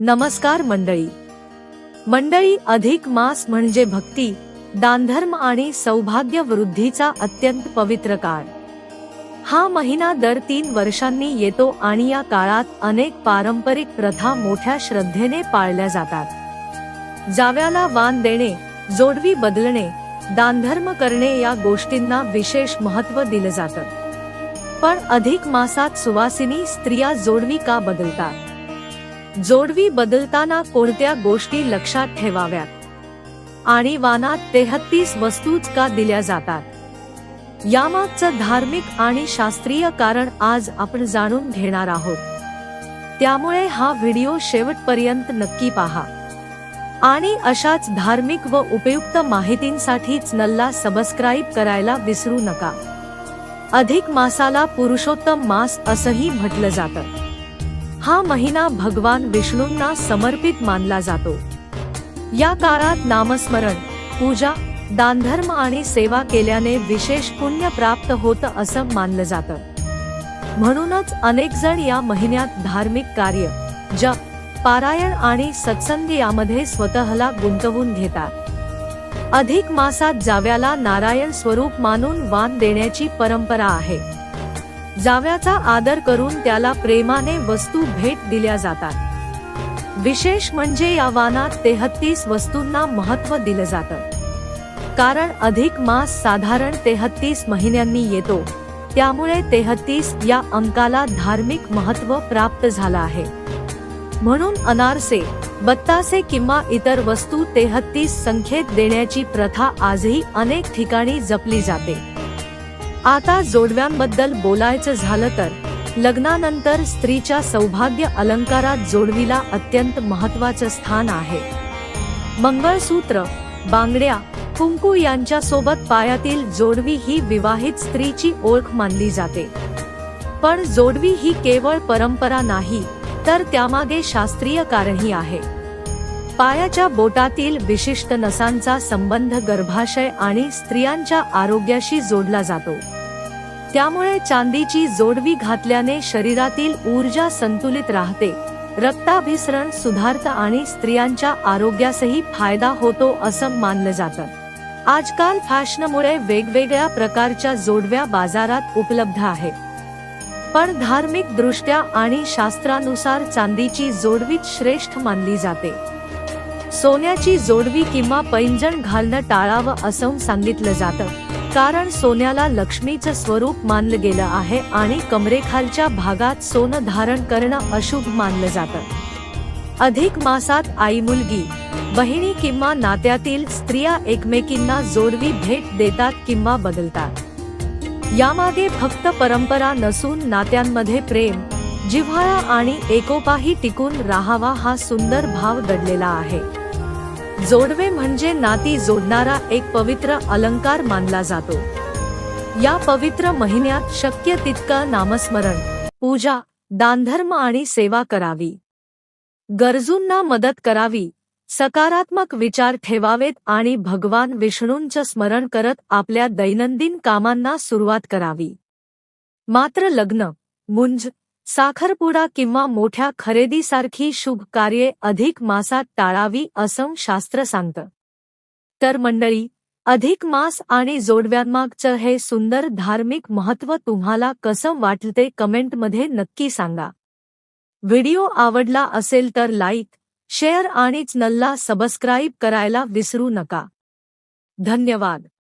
नमस्कार मंडळी, अधिक मास म्हणजे भक्ती, दानधर्म आणि सौभाग्य वृद्धीचा अत्यंत पवित्र काळ। हा महिना दर 3 वर्षांनी येतो आणि या काळात अनेक पारंपरिक प्रथा मोठ्या श्रद्धेने पाळल्या जातात। जावयाला वाण देणे, जोडवी बदलणे, दानधर्म करणे या गोष्टींना विशेष महत्त्व दिले जाते। पण अधिक मासात सुवासिनी स्त्रिया जोडवी का बदलतात? जोडवी बदलताना कोणत्या गोष्टी लक्षात ठेवाव्यात? आणि वाणात 33 वस्तूच का दिल्या जातात? यामागचं धार्मिक आणि शास्त्रीय कारण आज आपण जाणून घेणार आहोत। त्यामुळे हा व्हिडिओ शेवटपर्यंत नक्की पहा आणि अशाच धार्मिक व उपयुक्त माहितींसाठी चॅनलला सबस्क्राइब करायला विसरू नका। अधिक मासाला पुरुषोत्तम मास असंही म्हटलं जातं। हा महिना भगवान विष्णूंना समर्पित मानला जातो। या काळात नामस्मरण, पूजा, दानधर्म आणि सेवा केल्याने विशेष पुण्य प्राप्त होतं असं मानलं जातं। म्हणूनच अनेक जण या महिन्यात धार्मिक कार्य, जप, पारायण आणि सत्संग यामध्ये स्वतःला गुंतवून घेतात। अधिक मासात जावयाला नारायण स्वरूप मानून वाण देण्याची परंपरा आहे। जावयाचा आदर करून त्याला प्रेमाने वस्तू भेट दिल्या जातात। विशेष म्हणजे या वाणात 33 वस्तूंना महत्त्व दिलं जातं। कारण अधिक मास साधारण 33 महिन्यांनी येतो, त्यामुळे 33 या अंकाला धार्मिक महत्त्व प्राप्त झालं आहे। म्हणून अनारसे, बत्तासे किंवा इतर वस्तू 33 संख्येत देण्याची प्रथा आजही अनेक ठिकाणी जपली जाते। आता जोडव्यांबद्दल बोलायचं झालं तर लग्नानंतर स्त्रीच्या सौभाग्य अलंकारात जोडवीला अत्यंत महत्त्वाचं स्थान आहे। मंगळसूत्र, बांगड्या, कुंकू यांच्यासोबत पायातील जोडवी ही विवाहित स्त्रीची ओळख मानली जाते। पण जोडवी ही केवळ परंपरा नाही, तर त्यामागे शास्त्रीय कारणही आहे। पायाच्या बोटातील विशिष्ट नसांचा संबंध गर्भाशय आणि स्त्रियांच्या आरोग्याशी जोडला जातो। त्यामुळे चांदीची जोडवी घातल्याने शरीरातील ऊर्जा संतुलित राहते, रक्ताभिसरण सुधारतं आणि स्त्रियांच्या आरोग्यासही फायदा होतो असं मानलं जातं। आजकाल फॅशनमुळे वेगवेगळ्या प्रकारच्या जोडव्या बाजारात उपलब्ध आहेत। पण धार्मिक दृष्ट्या आणि शास्त्रानुसार चांदीची जोडवीच श्रेष्ठ मानली जाते। सोन्याची जोडवी किंवा पैंजण घालणं टाळावं असं सांगितलं जातं, कारण सोन्याला लक्ष्मीचं स्वरूप मानलं गेलं आहे आणि कमरेखालच्या भागात सोनं धारण करणं अशुभ मानलं जातं। अधिक मासात आई, मुलगी, बहिणी किंवा नात्यातील स्त्रिया एकमेकींना जोडवी भेट देतात किंवा बदलतात। यामागे फक्त परंपरा नसून नात्यांमध्ये प्रेम, जिव्हाळा आणि एकोपाही टिकून राहावा हा सुंदर भाव दडलेला आहे। जोडवे म्हणजे नाती जोडणारा एक पवित्र अलंकार मानला जातो। या पवित्र महिन्यात शक्य तितकं नामस्मरण, पूजा, दानधर्म आणि सेवा करावी। गरजूंना मदत करावी, सकारात्मक विचार ठेवावेत आणि भगवान विष्णूंचं स्मरण करत आपल्या दैनंदिन कामांना सुरुवात करावी। मात्र लग्न, मुंज, साखरपुडा किंवा मोठ्या खरेदीसारखी शुभ कार्ये अधिक मासात टाळावी असं शास्त्र सांगतं। तर मंडळी, अधिक मास आणि जोडव्यांमागचं हे सुंदर धार्मिक महत्त्व तुम्हाला कसं वाटलं ते कमेंटमध्ये नक्की सांगा। व्हिडिओ आवडला असेल तर लाईक, शेअर आणि चॅनलला सबस्क्राइब करायला विसरू नका। धन्यवाद।